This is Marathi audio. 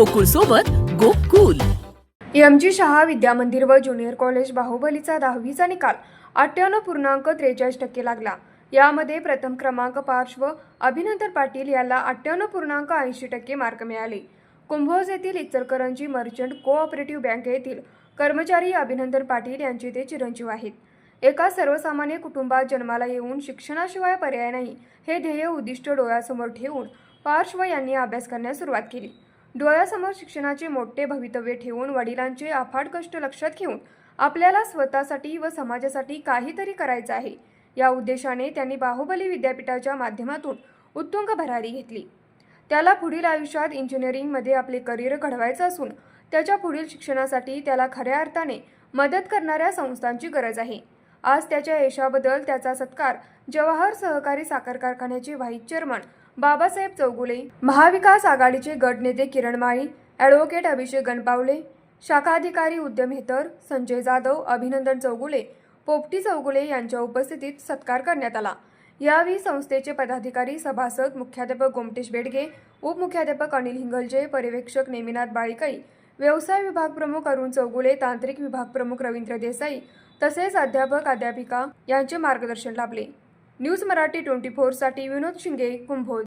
गोकुळ सोबत गोकुल. एम.जी. शहा विद्या मंदिर व ज्युनियर कॉलेज बाहुबलीचा 10वीचा निकाल 98.43% लागला. यामध्ये प्रथम क्रमांक पार्श व अभिनंदन पाटील याला 98.80% मार्क मिळाले. कुंभोज येथील इचलकरंजी मर्चंट कोऑपरेटिव्ह बँक येथील कर्मचारी अभिनंदन पाटील यांचे ते चिरंजीव आहेत. एका सर्वसामान्य कुटुंबात जन्माला येऊन शिक्षणाशिवाय पर्याय नाही हे ध्येय उद्दिष्ट डोळ्यासमोर ठेवून पार्श यांनी अभ्यास करण्यास सुरुवात केली. डोळ्यासमोर शिक्षणाचे मोठे भवितव्य ठेवून वडिलांचे अफाट कष्ट लक्षात घेऊन आपल्याला स्वतःसाठी व समाजासाठी काहीतरी करायचं आहे या उद्देशाने त्यांनी बाहुबली विद्यापीठाच्या माध्यमातून उत्तुंग भरारी घेतली. त्याला पुढील आयुष्यात इंजिनिअरिंगमध्ये आपले करिअर घडवायचं असून त्याच्या पुढील शिक्षणासाठी त्याला खऱ्या अर्थाने मदत करणाऱ्या संस्थांची गरज आहे. आज त्याच्या यशाबद्दल त्याचा सत्कार जवाहर सहकारी साखर कारखान्याचे व्हाईस चेअरमन बाबासाहेब चौगुले, महाविकास आघाडीचे गट नेते किरण माळी, ॲडव्होकेट अभिषेक गणपावले, शाखा अधिकारी उद्यमेतर संजय जाधव, अभिनंदन चौगुले, पोपटी चौगुले यांच्या उपस्थितीत सत्कार करण्यात आला. यावेळी संस्थेचे पदाधिकारी, सभासद, मुख्याध्यापक गोमटेश बेडगे, उपमुख्याध्यापक अनिल हिंगलजे, पर्यवेक्षक नेमिनाथ बाळीकाई, व्यवसाय विभाग प्रमुख अरुण चौगुले, तांत्रिक विभाग प्रमुख रवींद्र देसाई तसेच अध्यापक अध्यापिका यांचे मार्गदर्शन लाभले. न्यूज मराठी 24 साठी विनोद शिंगे, कुंभोज.